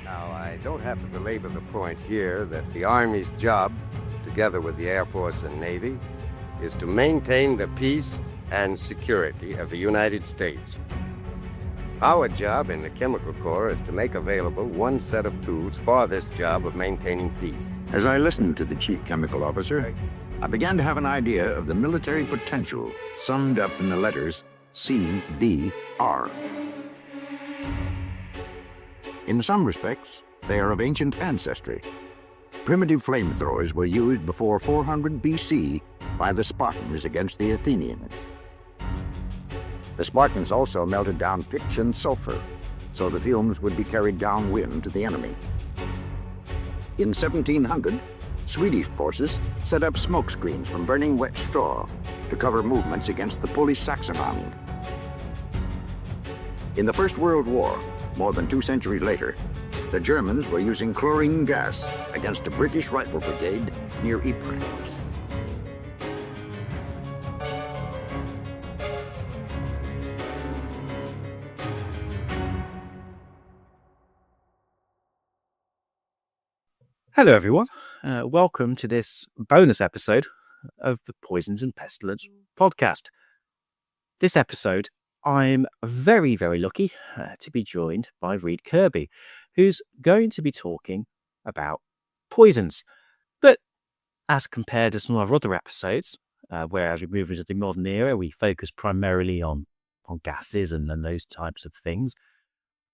Now, I don't have to belabor the point here that the Army's job, together with the Air Force and Navy, is to maintain the peace and security of the United States. Our job in the Chemical Corps is to make available one set of tools for this job of maintaining peace. As I listened to the chief chemical officer, I began to have an idea of the military potential summed up in the letters CBR. In some respects, they are of ancient ancestry. Primitive flamethrowers were used before 400 BC by the Spartans against the Athenians. The Spartans also melted down pitch and sulfur, so the fumes would be carried downwind to the enemy. In 1700, Swedish forces set up smoke screens from burning wet straw to cover movements against the Polish Saxon army. In the First World War, more than 2 centuries later, the Germans were using chlorine gas against a British rifle brigade near Ypres. Hello, everyone. Welcome to this bonus episode of the Poisons and Pestilence podcast. This episode, I'm very, very lucky to be joined by Reid Kirby, who's going to be talking about poisons. But as compared to some of our other episodes, where as we move into the modern era, we focus primarily on gases and those types of things,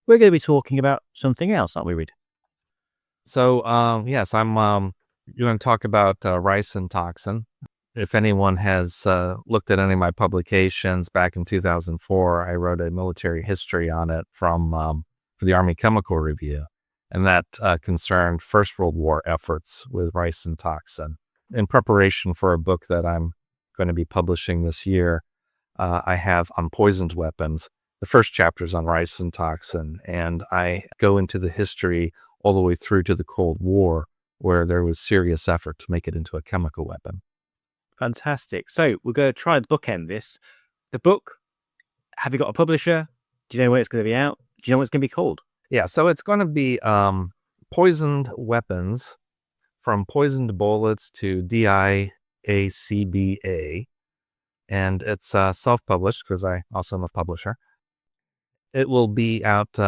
we're going to be talking about something else, aren't we, Reid? So, yes, I'm going to talk about ricin toxin. If anyone has looked at any of my publications back in 2004, I wrote a military history on it for the Army Chemical Review, and that concerned First World War efforts with ricin toxin. In preparation for a book that I'm going to be publishing this year, I have on poisoned weapons. The first chapter is on ricin toxin, and I go into the history all the way through to the Cold War, where there was serious effort to make it into a chemical weapon. Fantastic. So we're going to try and bookend this. The book, have you got a publisher? Do you know when it's going to be out? Do you know what it's going to be called? Yeah, so it's going to be Poisoned Weapons, from Poisoned Bullets to DIACBA. And it's self-published because I also am a publisher. It will be out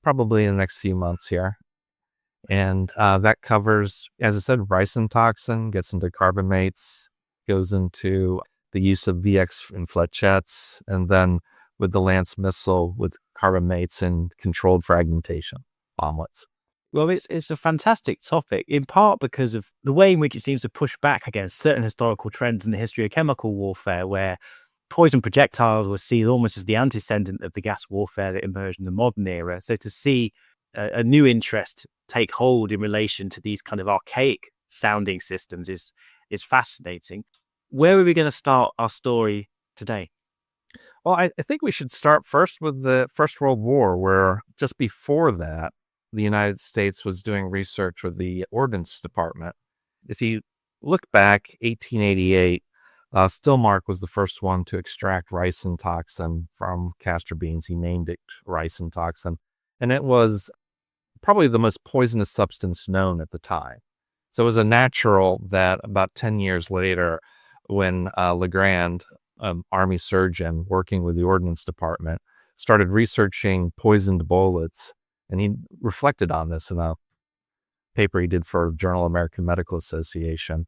probably in the next few months here. And that covers, as I said, ricin toxin, gets into carbamates, goes into the use of VX in flechettes, and then with the Lance missile with carbamates and controlled fragmentation bomblets. Well, it's a fantastic topic, in part because of the way in which it seems to push back against certain historical trends in the history of chemical warfare, where poison projectiles were seen almost as the antecedent of the gas warfare that emerged in the modern era. So to see a new interest take hold in relation to these kind of archaic sounding systems is fascinating. Where are we going to start our story today? Well, I think we should start first with the First World War, where just before that, the United States was doing research with the Ordnance Department. If you look back, 1888, Stillmark was the first one to extract ricin toxin from castor beans. He named it ricin toxin, and it was probably the most poisonous substance known at the time. So it was a natural that about 10 years later, when Legrand, Army surgeon working with the Ordnance Department, started researching poisoned bullets, and he reflected on this in a paper he did for Journal of American Medical Association.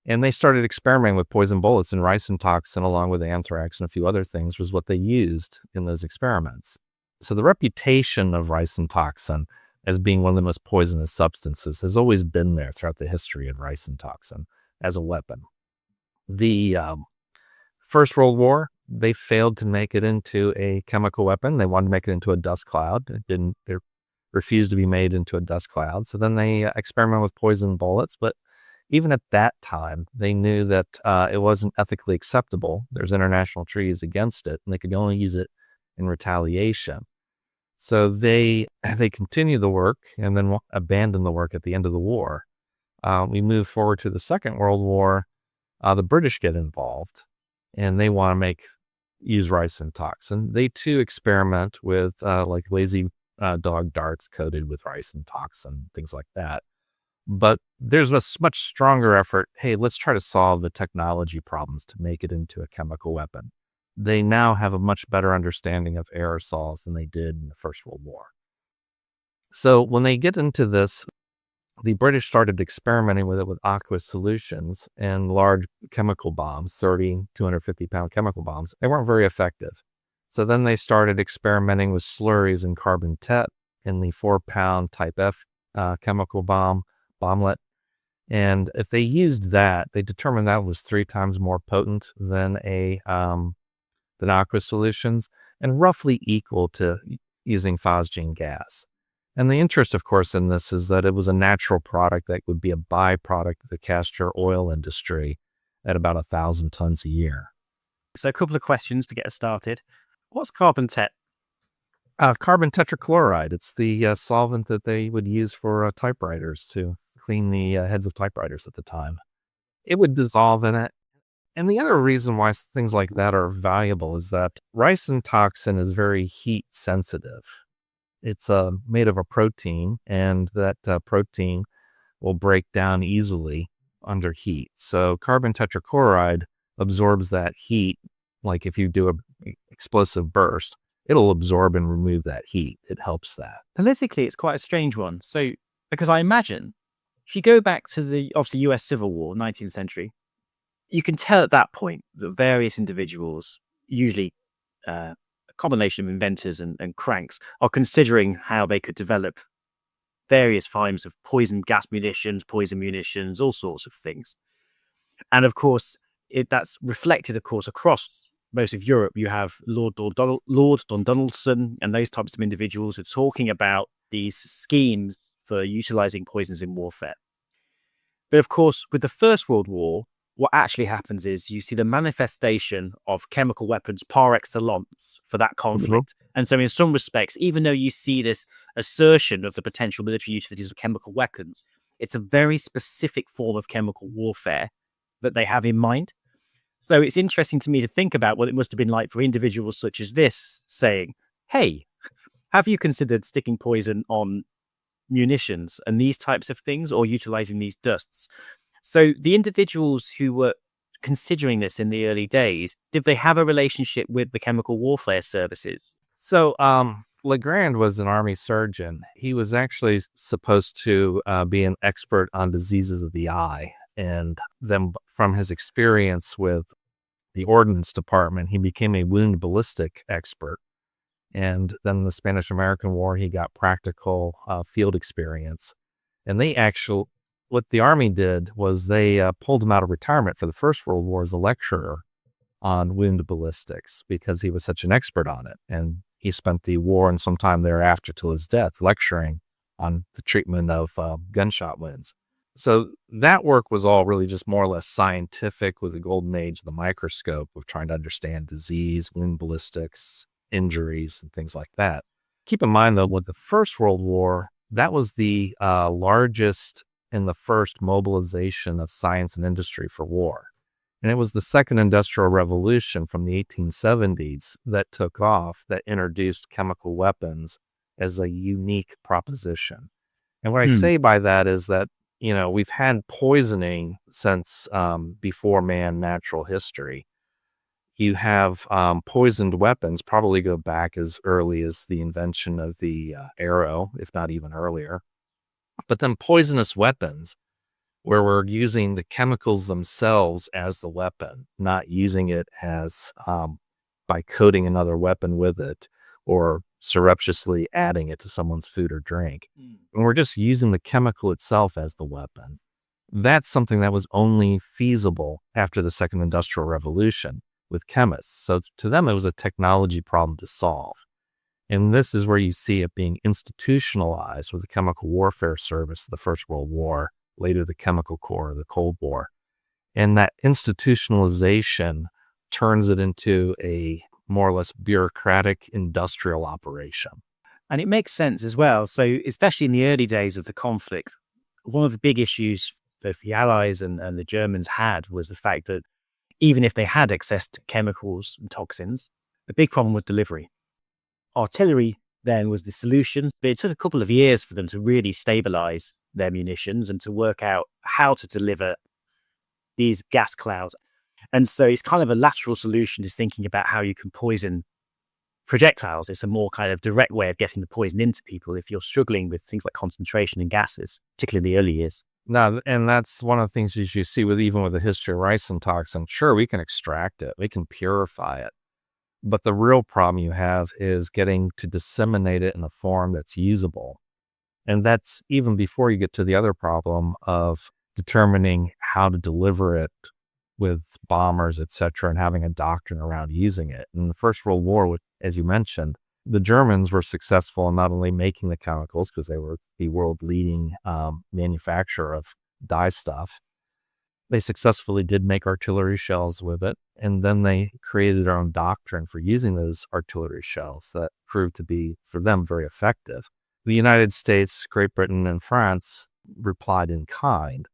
And they started experimenting with poison bullets, and ricin toxin, along with anthrax and a few other things, was what they used in those experiments. So the reputation of ricin toxin as being one of the most poisonous substances has always been there throughout the history of ricin toxin as a weapon. The First World War, they failed to make it into a chemical weapon. They wanted to make it into a dust cloud. It refused to be made into a dust cloud. So then they experimented with poison bullets, but even at that time, they knew that it wasn't ethically acceptable. There's international treaties against it, and they could only use it in retaliation. So they continued the work and then abandoned the work at the end of the war. We move forward to the Second World War. The British get involved, and they want to use ricin toxin. They too experiment with like lazy dog darts coated with ricin toxin, things like that. But there's a much stronger effort. Hey, let's try to solve the technology problems to make it into a chemical weapon. They now have a much better understanding of aerosols than they did in the First World War. So when they get into this, the British started experimenting with it with aqueous solutions and large chemical bombs, 30, 250-pound chemical bombs. They weren't very effective. So then they started experimenting with slurries and carbon tet in the 4-pound type F chemical bomblet. And if they used that, they determined that was 3 times more potent than aqueous solutions and roughly equal to using phosgene gas. And the interest, of course, in this is that it was a natural product that would be a byproduct of the castor oil industry at about 1,000 tons a year. So a couple of questions to get us started. What's carbon tet? Carbon tetrachloride. It's the solvent that they would use for typewriters to clean the heads of typewriters at the time. It would dissolve in it. And the other reason why things like that are valuable is that ricin toxin is very heat sensitive. It's made of a protein, and that protein will break down easily under heat. So carbon tetrachloride absorbs that heat. Like if you do an explosive burst, it'll absorb and remove that heat. It helps that. Politically, it's quite a strange one. So, because I imagine if you go back to the obviously US Civil War, 19th century, you can tell at that point that various individuals, usually a combination of inventors and cranks, are considering how they could develop various forms of poison gas munitions, poison munitions, all sorts of things. And of course, that's reflected, of course, across most of Europe. You have Lord Donaldson and those types of individuals who are talking about these schemes for utilizing poisons in warfare. But of course, with the First World War, what actually happens is you see the manifestation of chemical weapons par excellence for that conflict. Mm-hmm. And so in some respects, even though you see this assertion of the potential military utilities of chemical weapons, it's a very specific form of chemical warfare that they have in mind. So it's interesting to me to think about what it must have been like for individuals such as this saying, hey, have you considered sticking poison on munitions and these types of things, or utilizing these dusts? So the individuals who were considering this in the early days, did they have a relationship with the chemical warfare services? So Legrand was an army surgeon. He was actually supposed to be an expert on diseases of the eye. And then from his experience with the Ordnance Department, he became a wound ballistic expert. And then in the Spanish-American War, he got practical field experience. And what the Army did was they pulled him out of retirement for the First World War as a lecturer on wound ballistics because he was such an expert on it. And he spent the war and some time thereafter till his death lecturing on the treatment of gunshot wounds. So that work was all really just more or less scientific with the golden age of the microscope of trying to understand disease, wound ballistics, injuries, and things like that. Keep in mind, though, with the First World War, that was the largest and the first mobilization of science and industry for war. And it was the second industrial revolution from the 1870s that took off, that introduced chemical weapons as a unique proposition. And what I say by that is that, we've had poisoning since before man natural history. You have poisoned weapons probably go back as early as the invention of the arrow, if not even earlier. But then poisonous weapons, where we're using the chemicals themselves as the weapon, not using it as by coating another weapon with it or surreptitiously adding it to someone's food or drink. And we're just using the chemical itself as the weapon. That's something that was only feasible after the Second Industrial Revolution with chemists. So to them, it was a technology problem to solve. And this is where you see it being institutionalized with the Chemical Warfare Service of the First World War, later the Chemical Corps, the Cold War. And that institutionalization turns it into a more or less bureaucratic industrial operation. And it makes sense as well. So especially in the early days of the conflict, one of the big issues both the Allies and the Germans had was the fact that even if they had access to chemicals and toxins, the big problem was delivery. Artillery then was the solution. But it took a couple of years for them to really stabilize their munitions and to work out how to deliver these gas clouds. And so it's kind of a lateral solution is thinking about how you can poison projectiles. It's a more kind of direct way of getting the poison into people if you're struggling with things like concentration and gases, particularly in the early years. No, and that's one of the things you see with even with the history of ricin toxin. Sure, we can extract it, we can purify it, but the real problem you have is getting to disseminate it in a form that's usable. And that's even before you get to the other problem of determining how to deliver it with bombers, etc., and having a doctrine around using it. In the First World War, as you mentioned, the Germans were successful in not only making the chemicals, because they were the world leading manufacturer of dye stuff. They successfully did make artillery shells with it, and then they created their own doctrine for using those artillery shells that proved to be, for them, very effective. The United States, Great Britain, and France replied in kind,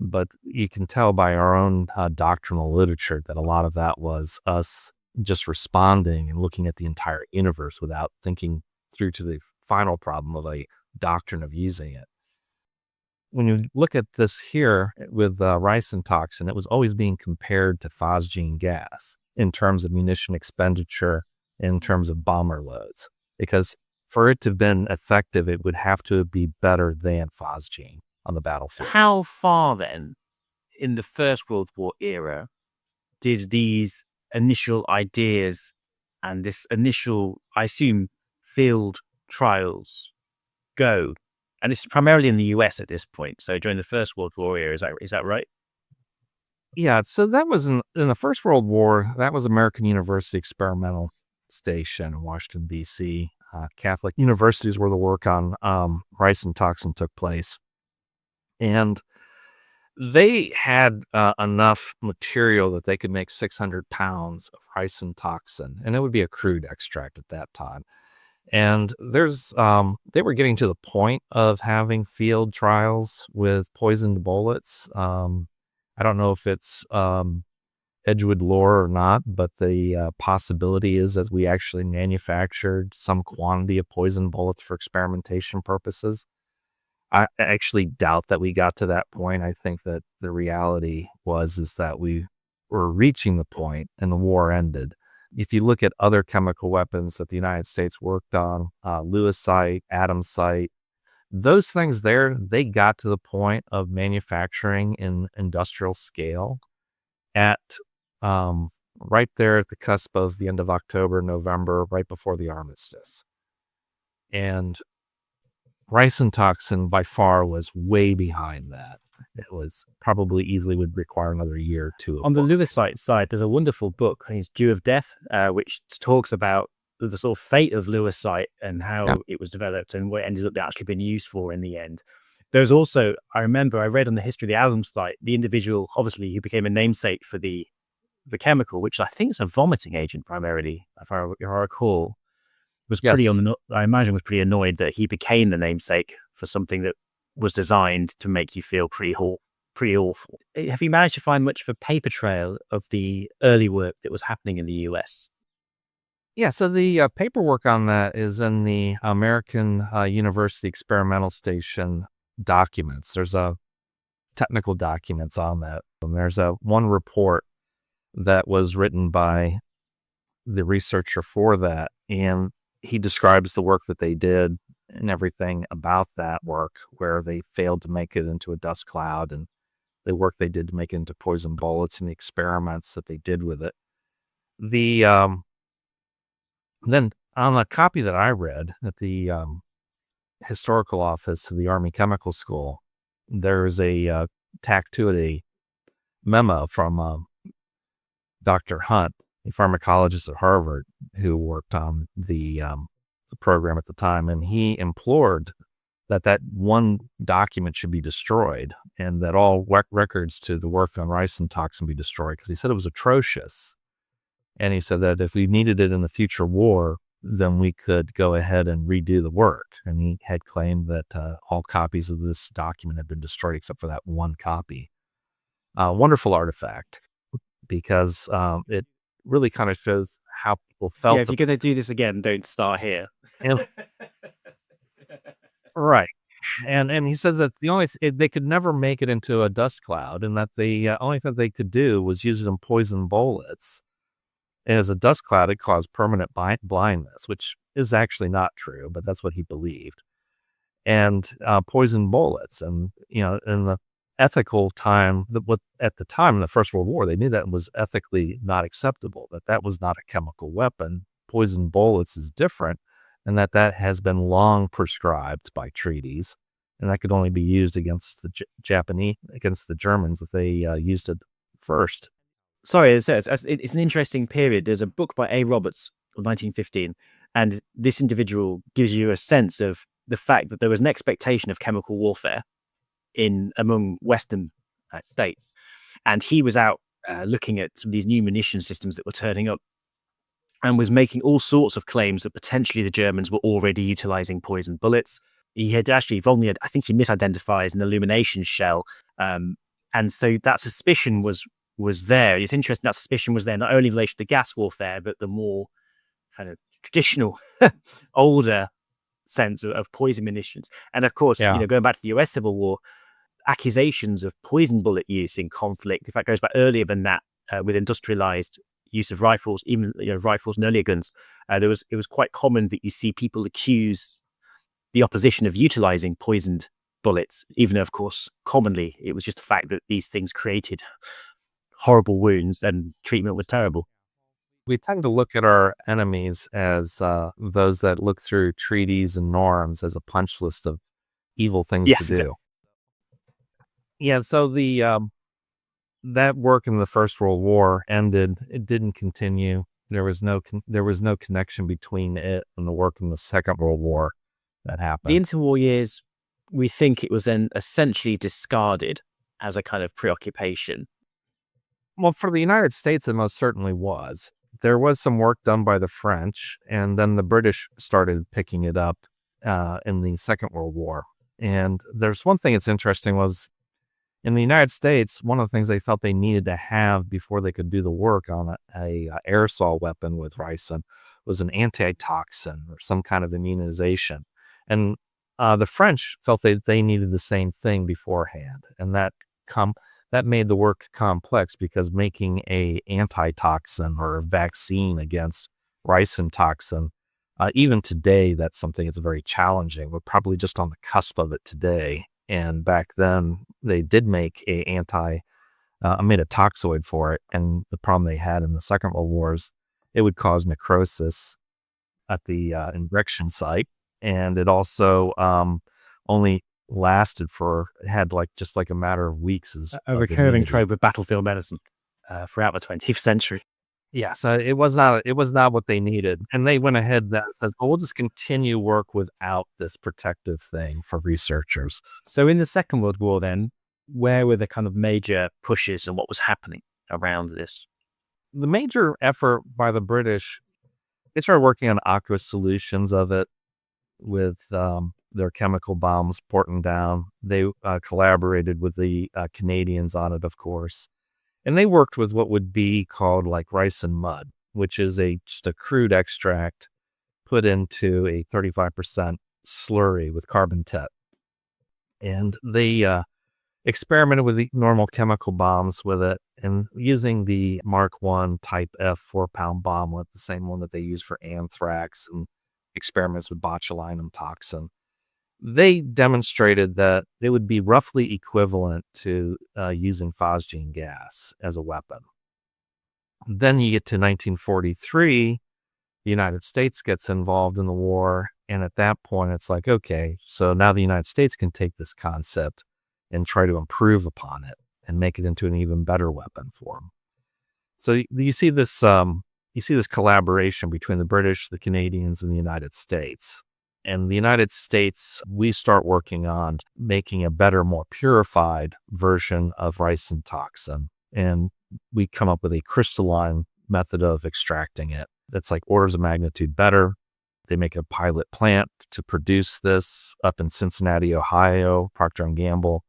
but you can tell by our own doctrinal literature that a lot of that was us just responding and looking at the entire universe without thinking through to the final problem of a doctrine of using it. When you look at this here with ricin toxin, it was always being compared to phosgene gas in terms of munition expenditure, in terms of bomber loads, because for it to have been effective, it would have to be better than phosgene on the battlefield. How far then, in the First World War era, did these initial ideas and this initial, I assume, field trials go? And it's primarily in the US at this point. So during the First World War era, is that right? Yeah, so that was in the First World War. That was American University Experimental Station in Washington, D.C. Catholic universities where the work on ricin toxin took place. And they had enough material that they could make 600 pounds of ricin toxin, and it would be a crude extract at that time. And they were getting to the point of having field trials with poisoned bullets. I don't know if it's Edgewood lore or not, but the possibility is that we actually manufactured some quantity of poisoned bullets for experimentation purposes. I actually doubt that we got to that point. I think that the reality is that we were reaching the point and the war ended. If you look at other chemical weapons that the United States worked on, lewisite, atomsite, those things there, they got to the point of manufacturing in industrial scale at right there at the cusp of the end of October, November, right before the armistice. And ricin toxin by far was way behind that. It was probably easily would require another year or two. On the lewisite side, there's a wonderful book, it's Dew of Death, which talks about the sort of fate of lewisite and how it was developed and what it ended up actually being used for in the end. There's also, I remember I read on the history of the atomsite, the individual, obviously, who became a namesake for the chemical, which I think is a vomiting agent primarily, if I recall, was pretty, I imagine, was pretty annoyed that he became the namesake for something that was designed to make you feel pretty awful. Have you managed to find much of a paper trail of the early work that was happening in the US? Yeah, so the paperwork on that is in the American University Experimental Station documents. There's technical documents on that. And there's one report that was written by the researcher for that, and he describes the work that they did and everything about that work, where they failed to make it into a dust cloud, and the work they did to make it into poison bullets, and the experiments that they did with it. Then on a copy that I read at the historical office of the Army Chemical School, there's a tacked to it a memo from Dr. Hunt, a pharmacologist at Harvard, who worked on the program at the time, and he implored that one document should be destroyed and that all records to the work on ricin toxin be destroyed, because he said it was atrocious. And he said that if we needed it in the future war, then we could go ahead and redo the work. And he had claimed that all copies of this document had been destroyed except for that one copy. Wonderful artifact, because it really kind of shows how people felt. Yeah, if you're going to do this again, don't start here. And, right. And he says that they could never make it into a dust cloud, and that the only thing they could do was use them poison bullets. And as a dust cloud, it caused permanent blindness, which is actually not true, but that's what he believed. And poison bullets, and in the ethical time, at the time in the First World War, they knew that was ethically not acceptable. That was not a chemical weapon. Poison bullets is different, and that has been long prescribed by treaties, and that could only be used against the against the Germans if they used it first. Sorry, it's an interesting period. There's a book by A. Roberts, 1915, and this individual gives you a sense of the fact that there was an expectation of chemical warfare among Western states, and he was out looking at some of these new munition systems that were turning up, and was making all sorts of claims that potentially the Germans were already utilizing poison bullets. He had actually I think he misidentifies an illumination shell, and so that suspicion was there. It's interesting that suspicion was there not only in relation to gas warfare, but the more kind of traditional, older sense of poison munitions. And of course, going back to the US Civil War, accusations of poison bullet use in conflict, in fact, goes back earlier than that, with industrialized use of rifles, even rifles and earlier guns. It was quite common that you see people accuse the opposition of utilizing poisoned bullets, even though, of course, commonly it was just the fact that these things created horrible wounds and treatment was terrible. We tend to look at our enemies as those that look through treaties and norms as a punch list of evil things to do. Yeah, so that work in the First World War ended. It didn't continue. There was no connection between it and the work in the Second World War that happened. The interwar years, we think it was then essentially discarded as a kind of preoccupation. Well, for the United States, it most certainly was. There was some work done by the French, and then the British started picking it up in the Second World War. And there's one thing that's interesting was, in the United States, one of the things they felt they needed to have before they could do the work on a aerosol weapon with ricin was an antitoxin or some kind of immunization. And the French felt that they needed the same thing beforehand, and that made the work complex, because making a antitoxin or a vaccine against ricin toxin, even today, that's something that's very challenging. We're probably just on the cusp of it today. And back then, they did make made a toxoid for it. And the problem they had in the Second World War is it would cause necrosis at the injection site. And it also only lasted had just like a matter of weeks. A recurring trope of battlefield medicine throughout the 20th century. Yeah, so it was not what they needed. And they went ahead and said, well, we'll just continue work without this protective thing for researchers. So in the Second World War then, where were the kind of major pushes and what was happening around this? The major effort by the British, they started working on aqueous solutions of it with their chemical bombs pouring down. They collaborated with the Canadians on it, of course. And they worked with what would be called like ricin mud, which is just a crude extract put into a 35% slurry with carbon tet. And they experimented with the normal chemical bombs with it, and using the Mark I Type F 4-pound bomb, with the same one that they use for anthrax, and experiments with botulinum toxin. They demonstrated that it would be roughly equivalent to using phosgene gas as a weapon. Then you get to 1943, the United States gets involved in the war, and at that point it's like, okay, so now the United States can take this concept and try to improve upon it and make it into an even better weapon for them. So you see this collaboration between the British, the Canadians, and the United States. And the United States, we start working on making a better, more purified version of ricin toxin. And we come up with a crystalline method of extracting it that's like orders of magnitude better. They make a pilot plant to produce this up in Cincinnati, Ohio. Procter & Gamble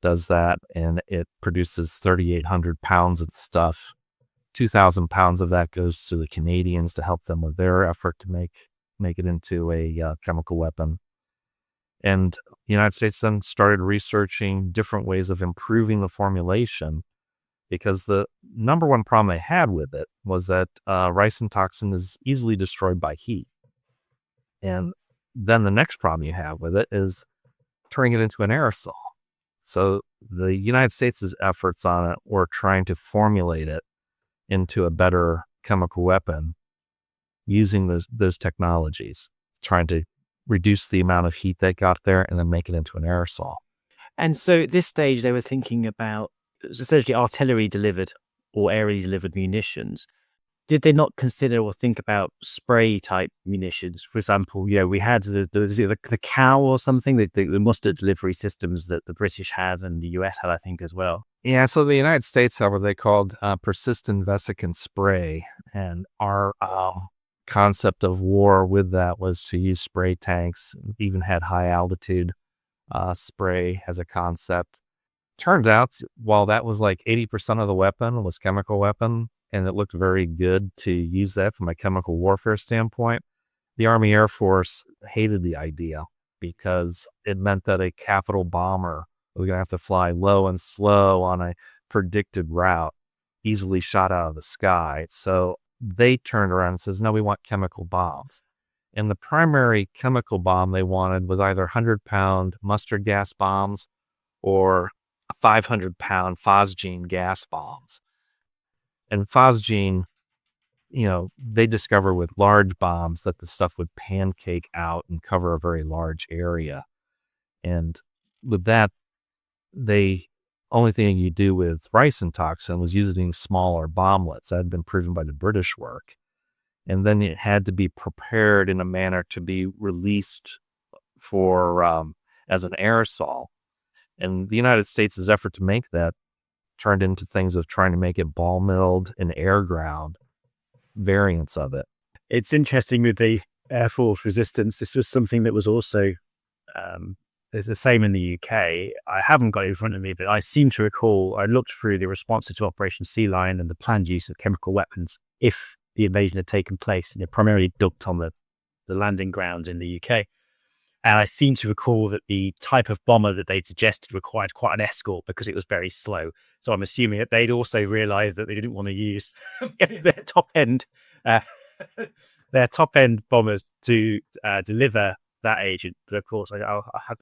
does that, and it produces 3,800 pounds of stuff 2,000 pounds of that goes to the Canadians to help them with their effort to make it into a chemical weapon. And the United States then started researching different ways of improving the formulation, because the number one problem they had with it was that ricin toxin is easily destroyed by heat. And then the next problem you have with it is turning it into an aerosol. So the United States' efforts on it were trying to formulate it into a better chemical weapon using those technologies, trying to reduce the amount of heat that got there and then make it into an aerosol. And so at this stage, they were thinking about essentially artillery delivered or aerially delivered munitions. Did they not consider or think about spray type munitions? For example, we had the cow or something, the mustard delivery systems that the British had and the US had, I think, as well. Yeah, so the United States had what they called persistent vesicant spray. And our concept of war with that was to use spray tanks, even had high altitude spray as a concept. Turns out, while that was like 80% of the weapon was chemical weapon, and it looked very good to use that from a chemical warfare standpoint, the Army Air Force hated the idea because it meant that a capital bomber was going to have to fly low and slow on a predicted route, easily shot out of the sky. So they turned around and says, no, we want chemical bombs. And the primary chemical bomb they wanted was either 100-pound mustard gas bombs or 500-pound phosgene gas bombs. And phosgene, they discovered with large bombs that the stuff would pancake out and cover a very large area. And with that, the only thing you do with ricin toxin was using smaller bomblets. That had been proven by the British work. And then it had to be prepared in a manner to be released for as an aerosol. And the United States' effort to make that turned into things of trying to make it ball milled and air ground variants of it. It's interesting with the Air Force resistance. This was something that was also it's the same in the UK. I haven't got it in front of me, but I seem to recall I looked through the responses to Operation Sea Lion and the planned use of chemical weapons if the invasion had taken place, and it primarily ducked on the landing grounds in the UK. And I seem to recall that the type of bomber that they'd suggested required quite an escort because it was very slow. So I'm assuming that they'd also realised that they didn't want to use their top end bombers to deliver that agent. But of course, I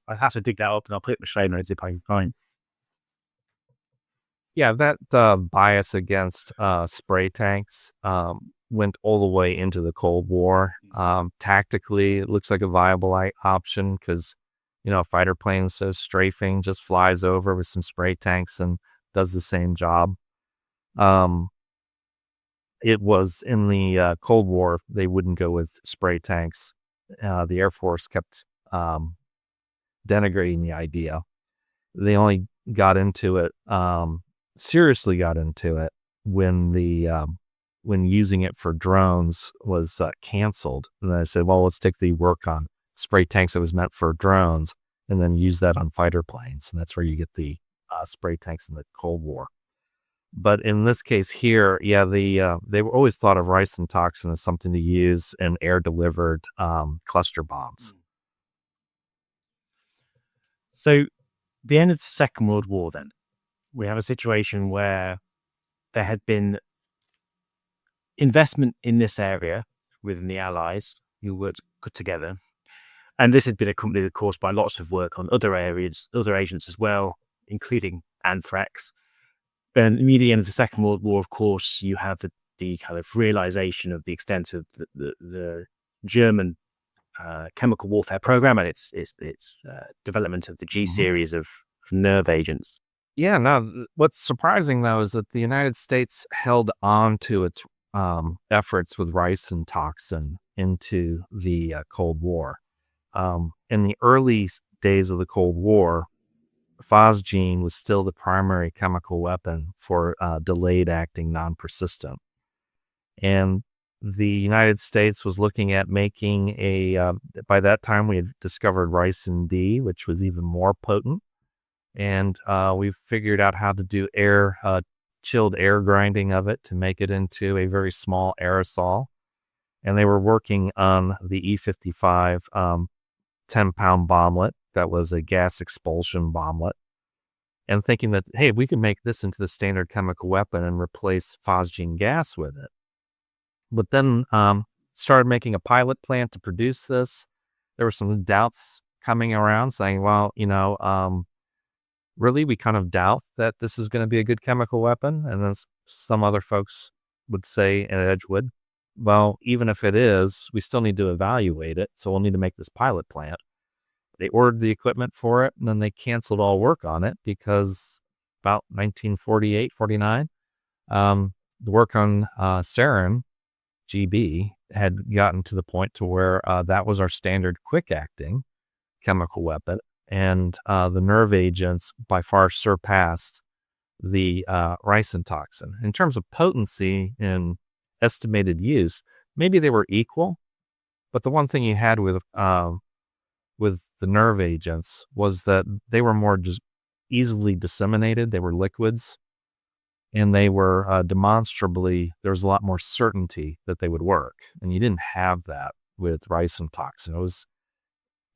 have to dig that up, and I'll put it in the show notes if I can find. Yeah, that bias against spray tanks went all the way into the Cold War. Tactically, it looks like a viable option because, a fighter plane says strafing, just flies over with some spray tanks and does the same job. It was in the Cold War, they wouldn't go with spray tanks. The Air Force kept denigrating the idea. They only got into it, seriously got into it when using it for drones was canceled. And then I said, well, let's take the work on spray tanks that was meant for drones and then use that on fighter planes. And that's where you get the spray tanks in the Cold War. But in this case here, they were always thought of ricin toxin as something to use in air-delivered cluster bombs. So the end of the Second World War then, we have a situation where there had been investment in this area within the Allies who worked good together. And this had been accompanied, of course, by lots of work on other areas, other agents as well, including anthrax. Then immediately end of the Second World War, of course, you have the kind of realization of the extent of the German chemical warfare program and its development of the G series of nerve agents. Yeah, no, what's surprising, though, is that the United States held on to its efforts with ricin toxin into the Cold War. In the early days of the Cold War, phosgene was still the primary chemical weapon for delayed acting non-persistent. And the United States was looking at making by that time we had discovered ricin D, which was even more potent. And we figured out how to do air chilled air grinding of it to make it into a very small aerosol. And they were working on the E-55 10-pound bomblet that was a gas expulsion bomblet, and thinking that, hey, we can make this into the standard chemical weapon and replace phosgene gas with it. But then started making a pilot plant to produce this. There were some doubts coming around saying, well, really, we kind of doubt that this is going to be a good chemical weapon. And then some other folks would say at Edgewood, well, even if it is, we still need to evaluate it. So we'll need to make this pilot plant. They ordered the equipment for it, and then they canceled all work on it because about 1948, 49, the work on sarin, GB, had gotten to the point to where that was our standard quick-acting chemical weapon, and the nerve agents by far surpassed the ricin toxin. In terms of potency and estimated use, maybe they were equal, but the one thing you had with the nerve agents was that they were more just easily disseminated. They were liquids, and they were demonstrably, there was a lot more certainty that they would work. And you didn't have that with ricin toxin. It was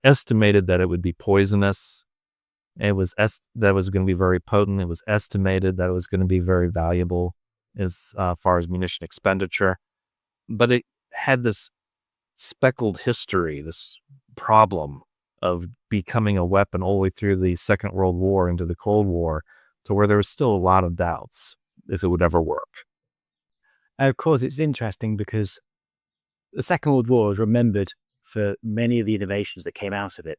estimated that it would be poisonous. It was that was going to be very potent. It was estimated that it was going to be very valuable as far as munition expenditure. But it had this speckled history, this problem of becoming a weapon all the way through the Second World War into the Cold War, to where there was still a lot of doubts if it would ever work. Of course, it's interesting because the Second World War is remembered for many of the innovations that came out of it.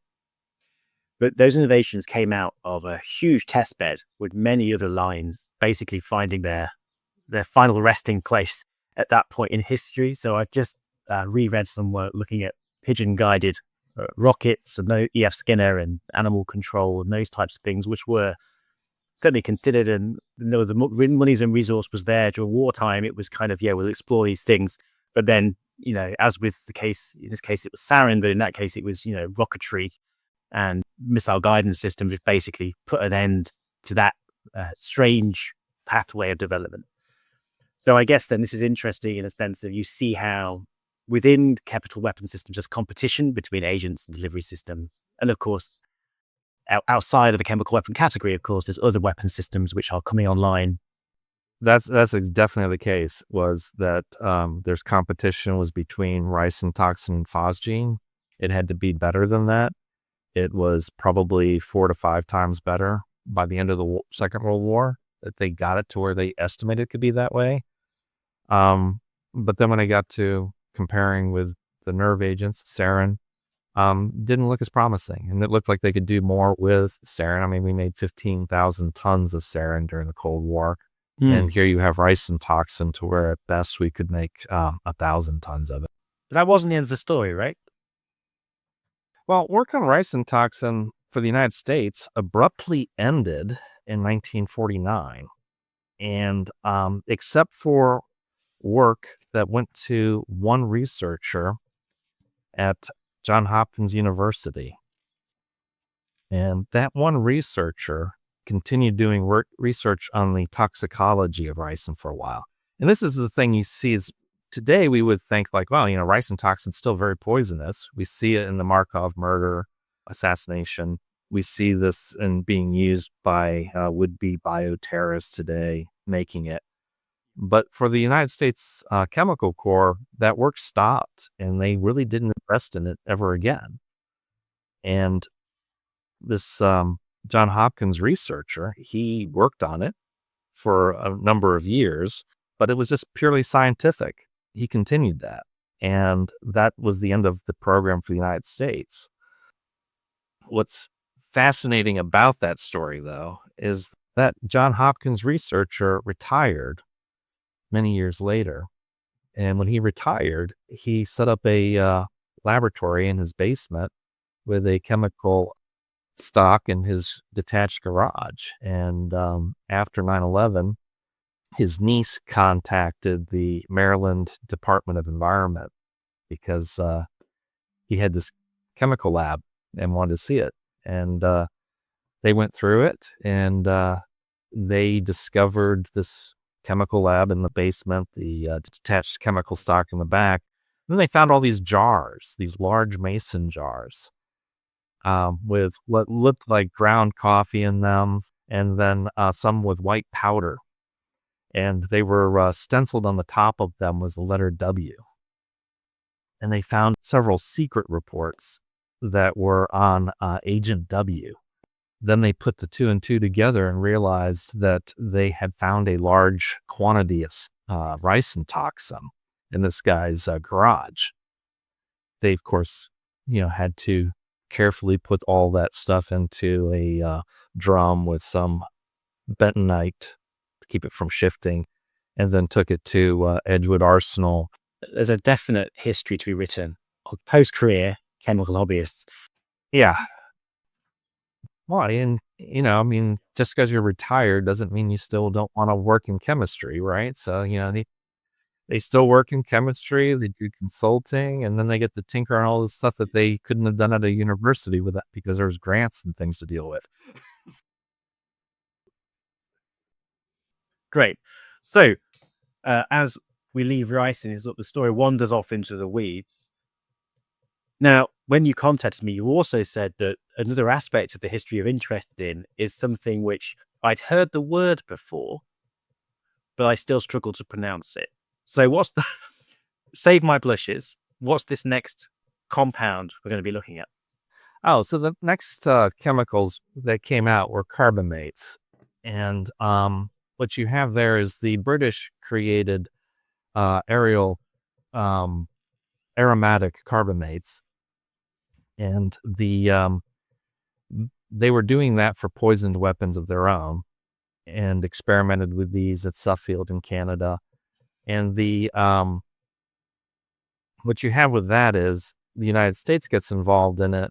But those innovations came out of a huge test bed with many other lines basically finding their final resting place at that point in history. So I've just reread some work looking at pigeon-guided rockets and E.F. Skinner and animal control and those types of things, which were certainly considered, and the monies and resource was there during wartime. It was kind of, we'll explore these things. But then, as with the case, in this case, it was sarin, but in that case, it was, rocketry and missile guidance systems, which basically put an end to that strange pathway of development. So I guess then this is interesting in a sense of you see how within capital weapon systems, there's competition between agents and delivery systems. And of course, outside of the chemical weapon category, of course, there's other weapon systems which are coming online. That's definitely the case, was that there's competition was between ricin toxin and phosgene. It had to be better than that. It was probably 4 to 5 times better by the end of the Second World War, that they got it to where they estimated it could be that way. But then when I got to comparing with the nerve agents, sarin, didn't look as promising. And it looked like they could do more with sarin. I mean, we made 15,000 tons of sarin during the Cold War. And here you have ricin toxin to where at best we could make 1,000 tons of it. But that wasn't the end of the story, right? Well, work on ricin toxin for the United States abruptly ended in 1949. And except for work that went to one researcher at Johns Hopkins University. And that one researcher continued doing research on the toxicology of ricin for a while. And this is the thing you see is today we would think like, well, ricin toxin's still very poisonous. We see it in the Markov murder, assassination. We see this in being used by would-be bioterrorists today, making it. But for the United States Chemical Corps, that work stopped, and they really didn't invest in it ever again. And this John Hopkins researcher, he worked on it for a number of years, but it was just purely scientific. He continued that, and that was the end of the program for the United States. What's fascinating about that story, though, is that John Hopkins researcher retired many years later. And when he retired, he set up a laboratory in his basement with a chemical stock in his detached garage. And after 9/11, his niece contacted the Maryland Department of Environment because he had this chemical lab and wanted to see it. And they went through it, and they discovered this chemical lab in the basement, the detached chemical stock in the back. Then they found all these jars, these large mason jars, with what looked like ground coffee in them, and then some with white powder. And they were stenciled on the top of them was the letter W. And they found several secret reports that were on Agent W. Then they put the 2 and 2 together and realized that they had found a large quantity of ricin toxin in this guy's garage. They, of course, had to carefully put all that stuff into a drum with some bentonite to keep it from shifting, and then took it to Edgewood Arsenal. There's a definite history to be written of post-career chemical hobbyists. Yeah. Well, and, just because you're retired doesn't mean you still don't want to work in chemistry, right? So, they still work in chemistry, they do consulting, and then they get to tinker on all the stuff that they couldn't have done at a university with that because there's grants and things to deal with. Great. So, as we leave ricin, the story wanders off into the weeds. Now, when you contacted me, you also said that another aspect of the history you're interested in is something which I'd heard the word before, but I still struggle to pronounce it. So save my blushes, what's this next compound we're going to be looking at? Oh, so the next chemicals that came out were carbamates. And what you have there is the British created aromatic carbamates. And they were doing that for poisoned weapons of their own and experimented with these at Suffield in Canada. And what you have with that is the United States gets involved in it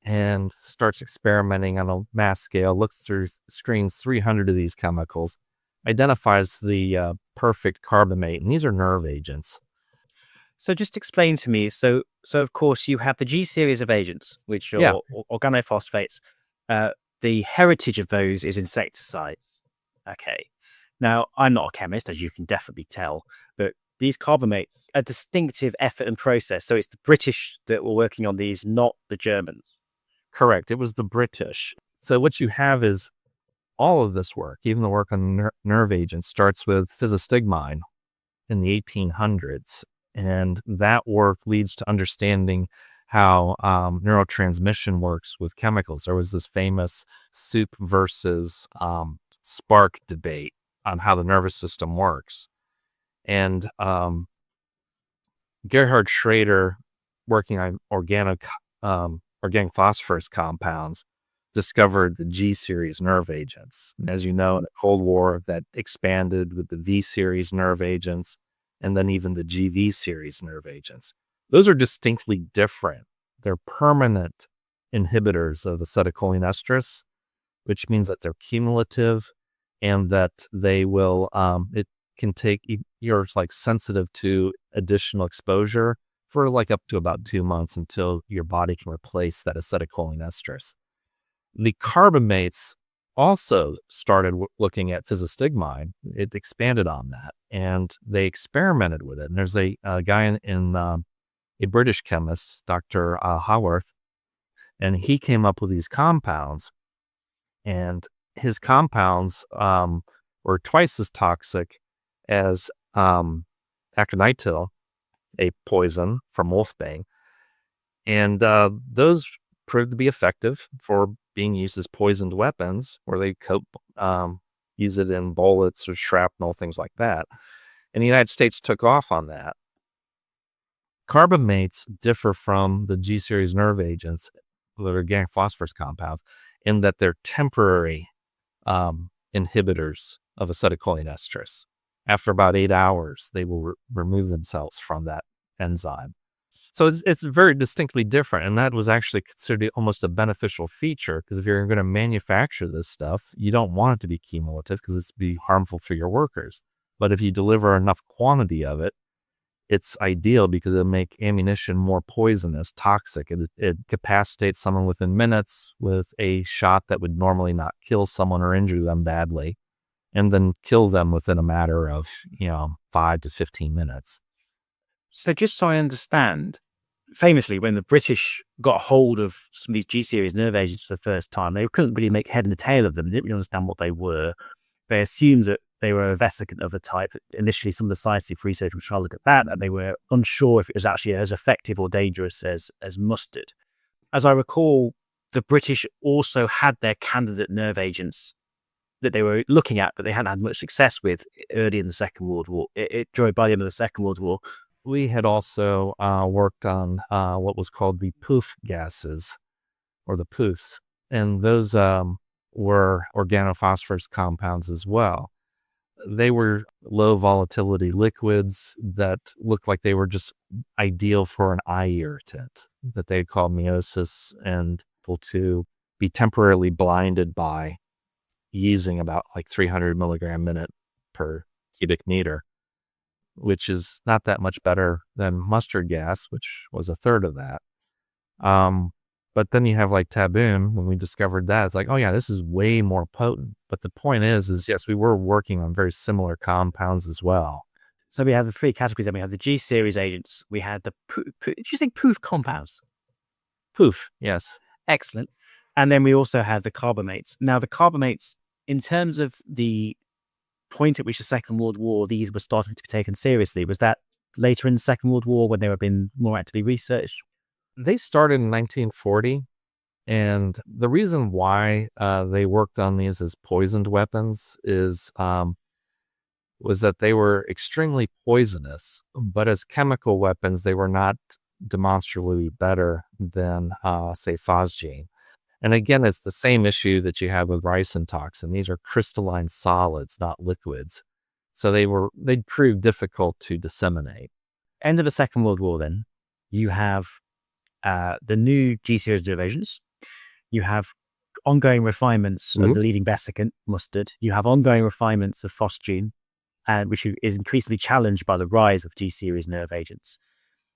and starts experimenting on a mass scale, looks through, screens 300 of these chemicals, identifies the perfect carbamate, and these are nerve agents. So just explain to me, so of course you have the G series of agents, which are organophosphates. The heritage of those is insecticides. Okay. Now, I'm not a chemist, as you can definitely tell, but these carbamates, a distinctive effort and process. So it's the British that were working on these, not the Germans. Correct. It was the British. So what you have is all of this work, even the work on nerve agents, starts with physostigmine in the 1800s. And that work leads to understanding how neurotransmission works with chemicals. There was this famous soup versus spark debate on how the nervous system works. And Gerhard Schrader, working on organic phosphorus compounds, discovered the G series nerve agents. And as you know, in the Cold War, that expanded with the V series nerve agents, and then even the GV series nerve agents. Those are distinctly different. They're permanent inhibitors of acetylcholinesterase, which means that they're cumulative and that they will, it can take, you're like sensitive to additional exposure for like up to about 2 months until your body can replace that acetylcholinesterase. The carbamates also started looking at physostigmine. It expanded on that, and they experimented with it. And there's a guy in a British chemist, Dr. Haworth, and he came up with these compounds. And his compounds were twice as toxic as aconitil, a poison from wolfbane. And those proved to be effective for being used as poisoned weapons, where they use it in bullets or shrapnel, things like that. And the United States took off on that. Carbamates differ from the G series nerve agents, that are organic phosphorus compounds, in that they're temporary inhibitors of acetylcholinesterase. After about 8 hours, they will remove themselves from that enzyme. So it's very distinctly different, and that was actually considered almost a beneficial feature, because if you're going to manufacture this stuff, you don't want it to be cumulative because it's be harmful for your workers. But if you deliver enough quantity of it, it's ideal because it'll make ammunition more poisonous, toxic. It capacitates someone within minutes with a shot that would normally not kill someone or injure them badly. and then kill them within a matter of, 5 to 15 minutes. So just so I understand, famously, when the British got hold of some of these G-series nerve agents for the first time, they couldn't really make head and tail of them. They didn't really understand what they were. They assumed that they were a vesicant of a type. Initially, some of the scientific research was trying to look at that, and they were unsure if it was actually as effective or dangerous as mustard. As I recall, the British also had their candidate nerve agents that they were looking at, but they hadn't had much success with early in the Second World War. By the end of the Second World War, we had also worked on what was called the poof gases, or the poofs, and those were organophosphorus compounds as well. They were low volatility liquids that looked like they were just ideal for an eye irritant that they called miosis, and to be temporarily blinded by using about like 300 milligram minute per cubic meter, which is not that much better than mustard gas, which was a third of that. But then you have like Taboon. When we discovered that, it's like, oh yeah, this is way more potent. But the point is yes, we were working on very similar compounds as well. So we have the three categories. Then we have the G-series agents. We had the did you say poof compounds? Poof, yes. Excellent. And then we also have the carbamates. Now, the carbamates, in terms of the point at which the Second World War, these were starting to be taken seriously, was that later in the Second World War when they were being more actively researched? They started in 1940, and the reason why they worked on these as poisoned weapons was that they were extremely poisonous, but as chemical weapons, they were not demonstrably better than, say, phosgene. And again, it's the same issue that you have with ricin toxin. These are crystalline solids, not liquids. So they'd prove difficult to disseminate. End of the Second World War, then, you have the new G-series derivations. You have ongoing refinements of the leading vesicant, mustard. You have ongoing refinements of phosgene, and which is increasingly challenged by the rise of G-series nerve agents.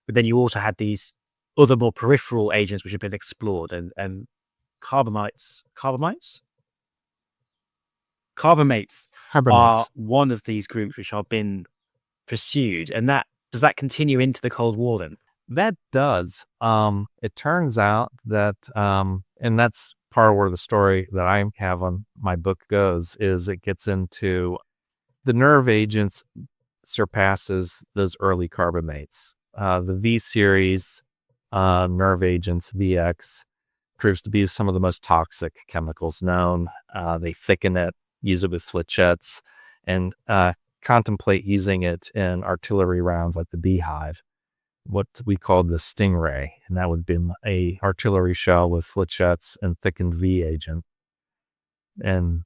But then you also had these other more peripheral agents which have been explored, and carbamates are one of these groups which are being pursued. And does that continue into the Cold War then? That does. It turns out that, and that's part of where the story that I have on my book goes, is it gets into the nerve agents surpasses those early carbamates. The V series nerve agents, VX, proves to be some of the most toxic chemicals known. They thicken it, use it with flechettes, and contemplate using it in artillery rounds like the Beehive, what we called the Stingray, and that would be a artillery shell with flechettes and thickened V agent, and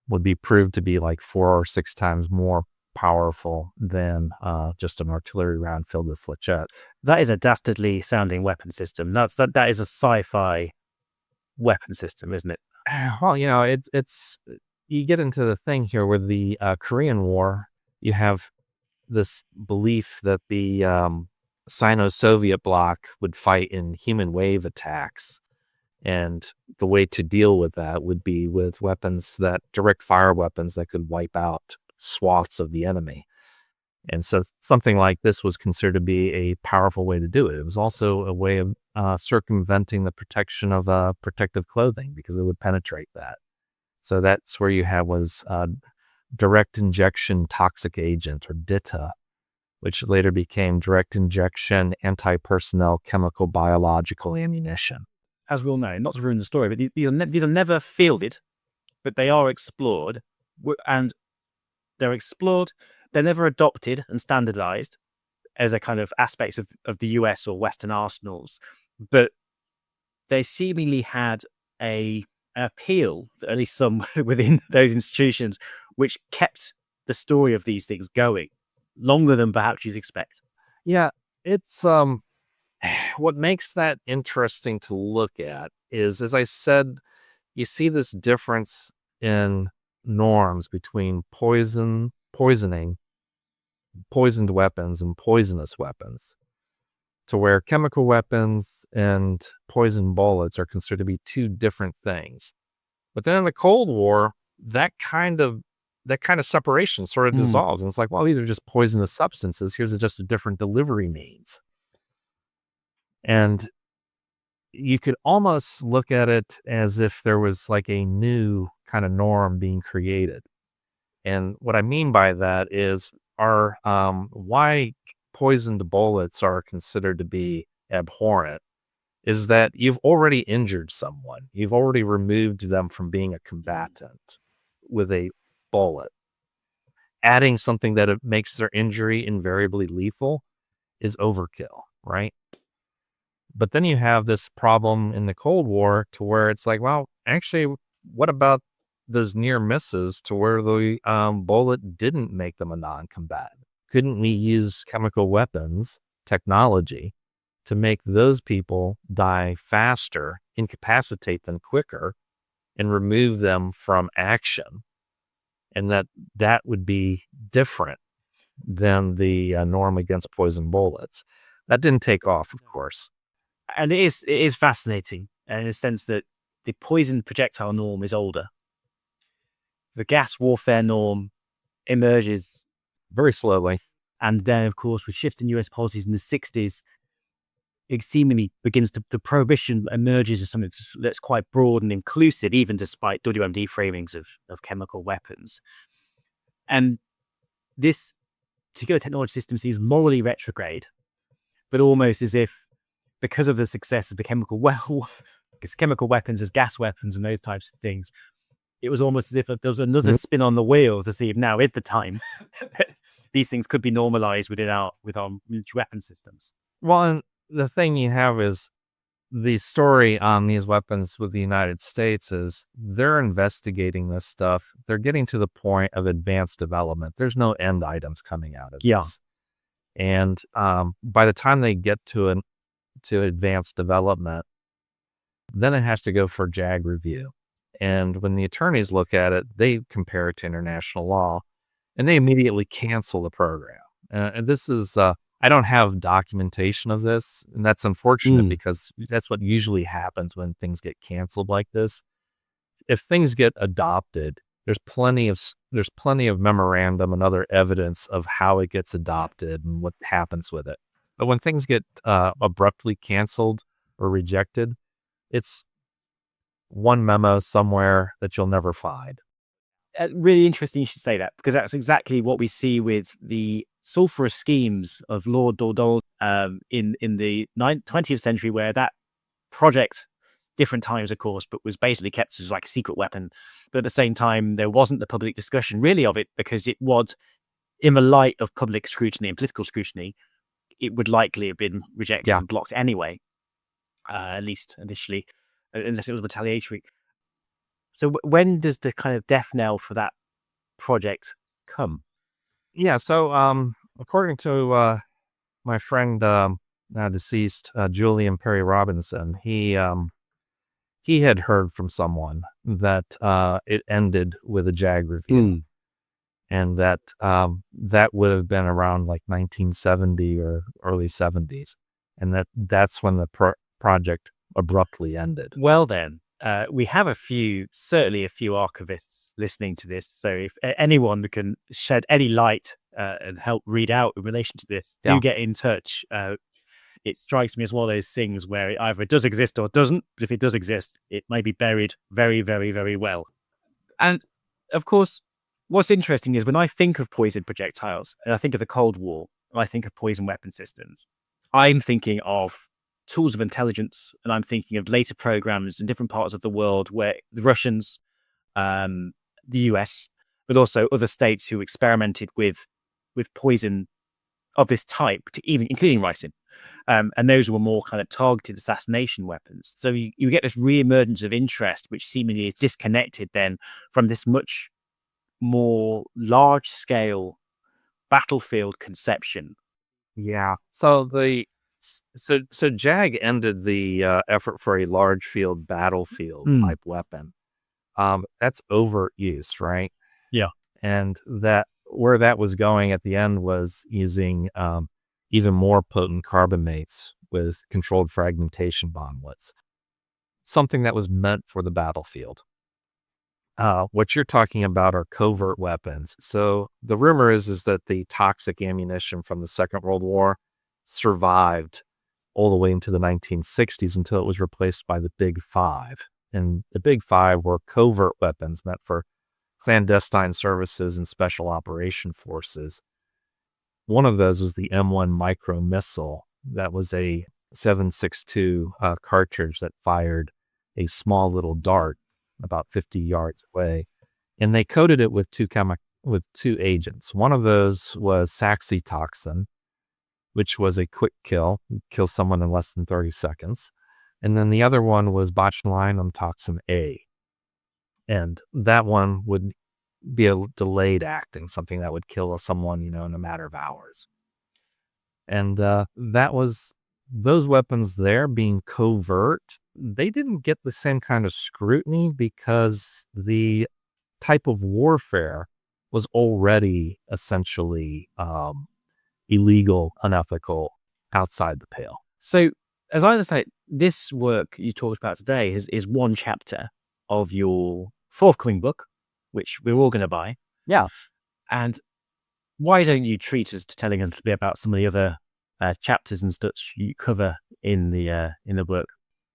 would be proved to be like 4 or 6 times more powerful than just an artillery round filled with flechettes. That is a dastardly sounding weapon system. That is a sci-fi weapon system, isn't it? Well, it's you get into the thing here with the Korean War. You have this belief that the Sino-Soviet bloc would fight in human wave attacks, and the way to deal with that would be with direct fire weapons that could wipe out swaths of the enemy. And so something like this was considered to be a powerful way to do it. It was also a way of circumventing the protection of protective clothing, because it would penetrate that. So that's where you have was direct injection toxic agent, or DITA, which later became direct injection anti-personnel chemical biological ammunition. As we all know, not to ruin the story, but these are never fielded, but they are explored, and they're explored. They're never adopted and standardized as a kind of aspects of the US or Western arsenals, but they seemingly had an appeal, at least some within those institutions, which kept the story of these things going longer than perhaps you'd expect. Yeah, it's what makes that interesting to look at is, as I said, you see this difference in norms between poisoning, poisoned weapons, and poisonous weapons, to where chemical weapons and poison bullets are considered to be two different things. But then in the Cold War, that kind of that kind of separation sort of dissolves. And it's like, well, these are just poisonous substances. Here's just a different delivery means. And you could almost look at it as if there was like a new kind of norm being created. And what I mean by that is why poisoned bullets are considered to be abhorrent is that you've already injured someone. You've already removed them from being a combatant with a bullet. Adding something that makes their injury invariably lethal is overkill, right? But then you have this problem in the Cold War to where it's like, well, actually, what about those near misses to where the bullet didn't make them a non-combatant? Couldn't we use chemical weapons technology to make those people die faster, incapacitate them quicker, and remove them from action? And that would be different than the norm against poison bullets. That didn't take off, of course. And it is fascinating in the sense that the poison projectile norm is older. The gas warfare norm emerges very slowly. And then, of course, with shifting US policies in the 60s, it seemingly begins to, the prohibition emerges as something that's quite broad and inclusive, even despite WMD framings of chemical weapons. And this particular technology system seems morally retrograde, but almost as if, because of the success of the chemical weapons as gas weapons and those types of things, it was almost as if there was another spin on the wheel to see if now is the time these things could be normalized with our military weapon systems. Well, and the thing you have is the story on these weapons with the United States is they're investigating this stuff. They're getting to the point of advanced development. There's no end items coming out of this. And by the time they get to advanced development, then it has to go for JAG review. And when the attorneys look at it, they compare it to international law, and they immediately cancel the program. And this is, I don't have documentation of this, and that's unfortunate because that's what usually happens when things get canceled like this. If things get adopted, there's plenty of memorandum and other evidence of how it gets adopted and what happens with it. But when things get abruptly canceled or rejected, it's one memo somewhere that you'll never find. Really interesting you should say that, because that's exactly what we see with the sulfurous schemes of Lord Dordogne in the 20th century, where that project, different times of course, but was basically kept as like a secret weapon. But at the same time, there wasn't the public discussion really of it, because it was, in the light of public scrutiny and political scrutiny, it would likely have been rejected and blocked anyway, at least initially, unless it was retaliatory. So when does the kind of death knell for that project come? Yeah, so according to my friend, now deceased, Julian Perry Robinson, he had heard from someone that it ended with a JAG review. And that would have been around like 1970 or early 70s. And that's when the project abruptly ended. Well then, we have certainly a few archivists listening to this. So if anyone can shed any light and help read out in relation to this, do get in touch. It strikes me as one of those things where either it does exist or it doesn't. But if it does exist, it may be buried very, very, very well. And of course, what's interesting is when I think of poison projectiles and I think of the Cold War, and I think of poison weapon systems, I'm thinking of tools of intelligence, and I'm thinking of later programs in different parts of the world where the Russians, the US, but also other states who experimented with poison of this type, even including ricin. And those were more kind of targeted assassination weapons. So you get this reemergence of interest, which seemingly is disconnected then from this much more large-scale battlefield conception. Yeah. So so JAG ended the effort for a large field battlefield type weapon. That's overuse, right? Yeah. And that where that was going at the end was using even more potent carbamates with controlled fragmentation bomblets, something that was meant for the battlefield. What you're talking about are covert weapons. So the rumor is that the toxic ammunition from the Second World War survived all the way into the 1960s until it was replaced by the Big Five. And the Big Five were covert weapons meant for clandestine services and special operation forces. One of those was the M1 micro missile. That was a 7.62 cartridge that fired a small little dart about 50 yards away. And they coated it with two agents. One of those was saxitoxin, which was a quick kill someone in less than 30 seconds. And then the other one was botulinum toxin A. And that one would be a delayed acting, something that would kill someone, in a matter of hours. And that was those weapons there being covert. They didn't get the same kind of scrutiny because the type of warfare was already essentially illegal, unethical, outside the pale. So, as I understand it, this work you talked about today is one chapter of your forthcoming book, which we're all going to buy. Yeah. And why don't you treat us to telling us a little bit about some of the other chapters and stuff you cover in the book?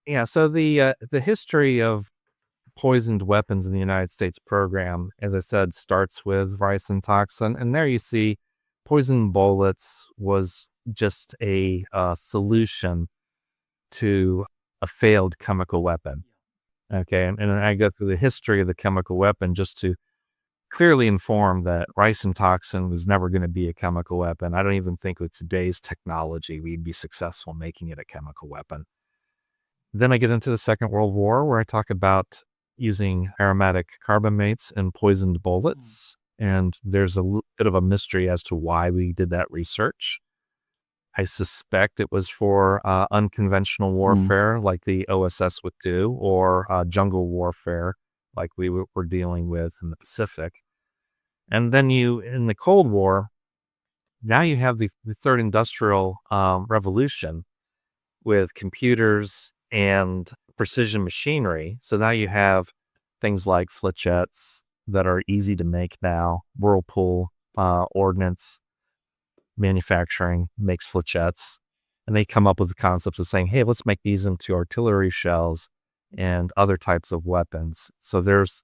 Yeah. So the history of poisoned weapons in the United States program, as I said, starts with ricin toxin, and there you see poison bullets was just a solution to a failed chemical weapon. Okay, and I go through the history of the chemical weapon just to clearly inform that ricin toxin was never going to be a chemical weapon. I don't even think with today's technology we'd be successful making it a chemical weapon. Then I get into the Second World War, where I talk about using aromatic carbamates in poisoned bullets, and there's a bit of a mystery as to why we did that research. I suspect it was for unconventional warfare like the OSS would do, or jungle warfare like we were dealing with in the Pacific. And then in the Cold War, now you have the third industrial revolution with computers and precision machinery. So now you have things like flechettes that are easy to make now. Whirlpool Ordnance Manufacturing makes flechettes, and they come up with the concepts of saying, hey, let's make these into artillery shells and other types of weapons. So there's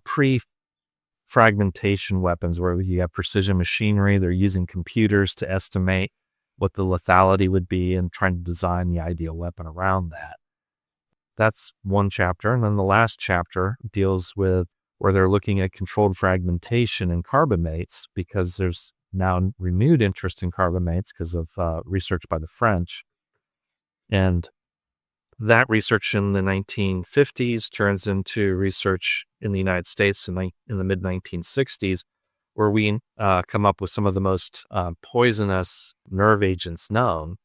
pre-fragmentation weapons where you have precision machinery. They're using computers to estimate what the lethality would be and trying to design the ideal weapon around that. That's one chapter. And then the last chapter deals with where they're looking at controlled fragmentation in carbamates, because there's now renewed interest in carbamates because of research by the French. And that research in the 1950s turns into research in the United States in the mid-1960s, where we come up with some of the most poisonous nerve agents known.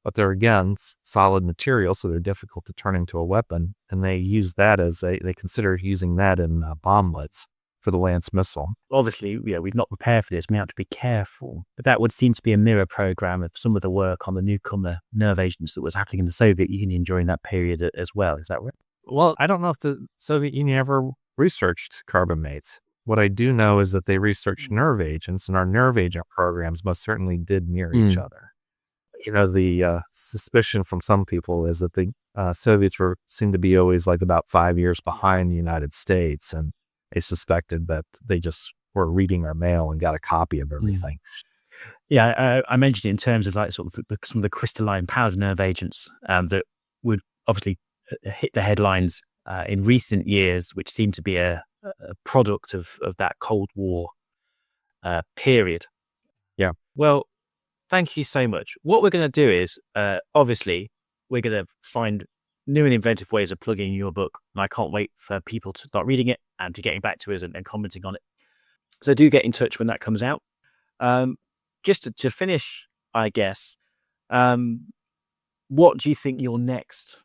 But they're, again, solid material, so they're difficult to turn into a weapon. And they use that they consider using that in bomblets for the Lance missile. Obviously, we've not prepared for this. We have to be careful. But that would seem to be a mirror program of some of the work on the newcomer nerve agents that was happening in the Soviet Union during that period as well. Is that right? Well, I don't know if the Soviet Union ever researched carbamates. What I do know is that they researched nerve agents, and our nerve agent programs most certainly did mirror each other. The suspicion from some people is that the Soviets seemed to be always like about 5 years behind the United States, and they suspected that they just were reading our mail and got a copy of everything. Yeah, I mentioned it in terms of like sort of some of the crystalline powder nerve agents that would obviously hit the headlines in recent years, which seem to be a product of that Cold War period. Yeah. Well, thank you so much. What we're going to do is, obviously, we're going to find new and inventive ways of plugging your book. And I can't wait for people to start reading it and to getting back to us and commenting on it. So do get in touch when that comes out. Just to finish, I guess, what do you think your next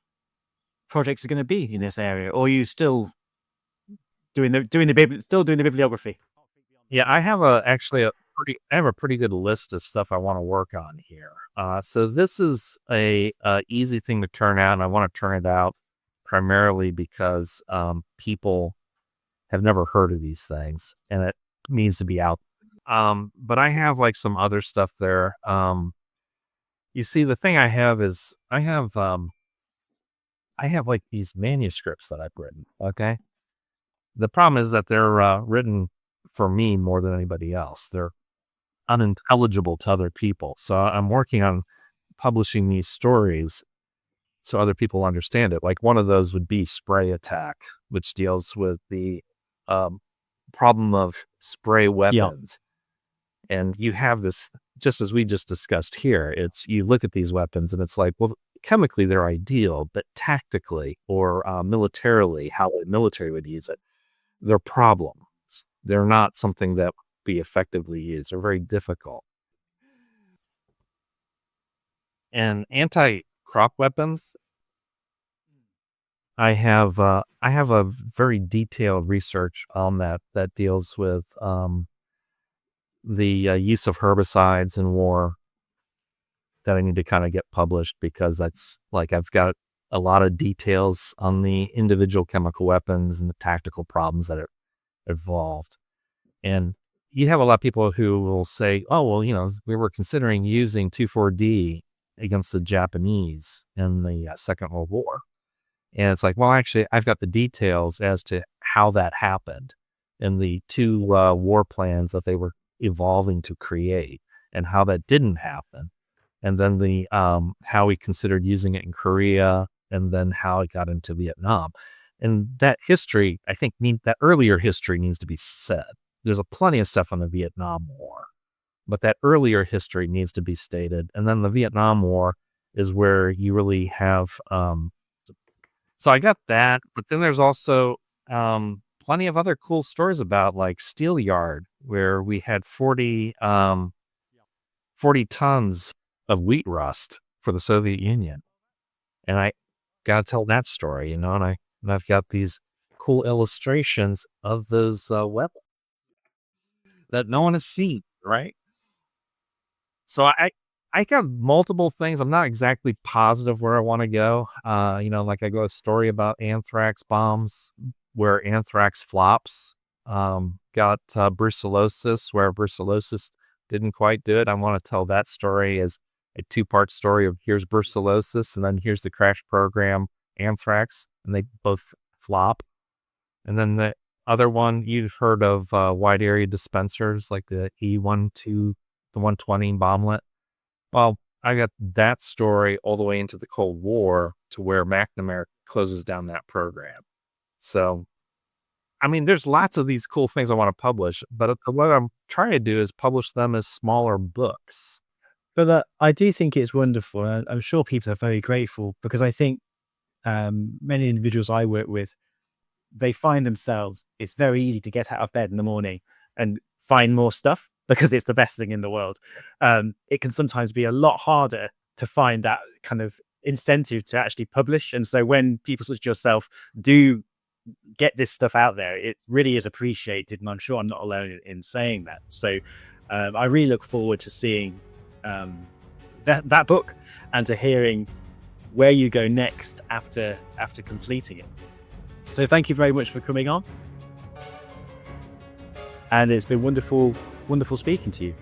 projects are going to be in this area? Or are you still doing the bibliography? Yeah, I have a pretty good list of stuff I want to work on here. So this is a easy thing to turn out, and I want to turn it out primarily because people have never heard of these things, and it needs to be out. But I have like some other stuff there. You see, the thing I have is I have like these manuscripts that I've written. Okay. The problem is that they're written for me more than anybody else. They're unintelligible to other people. So I'm working on publishing these stories so other people understand it. Like one of those would be Spray Attack, which deals with the problem of spray weapons. And you have this, just as we just discussed here, you look at these weapons and it's like, well, chemically they're ideal, but tactically or militarily, how the military would use it, they're problems. They're not something that would be effectively used. They're very difficult. And anti-crop weapons, I have a very detailed research on that deals with the use of herbicides in war that I need to kind of get published, because that's like I've got a lot of details on the individual chemical weapons and the tactical problems that are involved. And you have a lot of people who will say, oh, well, we were considering using 2,4-D against the Japanese in the Second World War. And it's like, well, actually, I've got the details as to how that happened and the two war plans that they were evolving to create and how that didn't happen. And then the how we considered using it in Korea, and then how it got into Vietnam. And that history, I think, that earlier history needs to be said. There's plenty of stuff on the Vietnam War, but that earlier history needs to be stated. And then the Vietnam War is where you really have. So I got that, but then there's also plenty of other cool stories about like Steel Yard, where we had 40 tons of wheat rust for the Soviet Union. And I got to tell that story, and I've got these cool illustrations of those weapons that no one has seen, right? So I got multiple things. I'm not exactly positive where I want to go. Like I go a story about anthrax bombs, where anthrax flops. Got brucellosis, where brucellosis didn't quite do it. I want to tell that story as a 2-part story of here's brucellosis, and then here's the crash program anthrax, and they both flop. And then the other one, you've heard of wide area dispensers like the E-12, the 120 bomblet. Well, I got that story all the way into the Cold War, to where McNamara closes down that program. So, I mean, there's lots of these cool things I want to publish, but what I'm trying to do is publish them as smaller books. But I do think it's wonderful. And I'm sure people are very grateful, because I think many individuals I work with, they find themselves, it's very easy to get out of bed in the morning and find more stuff, because it's the best thing in the world. It can sometimes be a lot harder to find that kind of incentive to actually publish. And so when people such as yourself do get this stuff out there, it really is appreciated. And I'm sure I'm not alone in saying that. So I really look forward to seeing that book, and to hearing where you go next after completing it. So thank you very much for coming on, and it's been wonderful speaking to you.